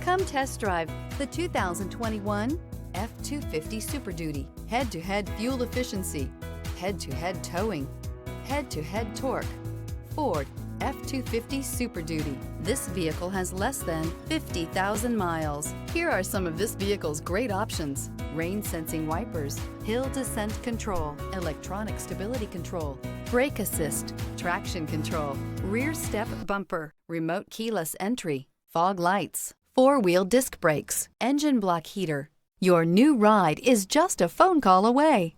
Come test drive the 2021 F-250 Super Duty. Head-to-head fuel efficiency, head-to-head towing, head-to-head torque. Ford F-250 Super Duty. This vehicle has less than 50,000 miles. Here are some of this vehicle's great options: rain sensing wipers, hill descent control, electronic stability control, brake assist, traction control, rear step bumper, remote keyless entry, fog lights, four-wheel disc brakes, engine block heater. Your new ride is just a phone call away.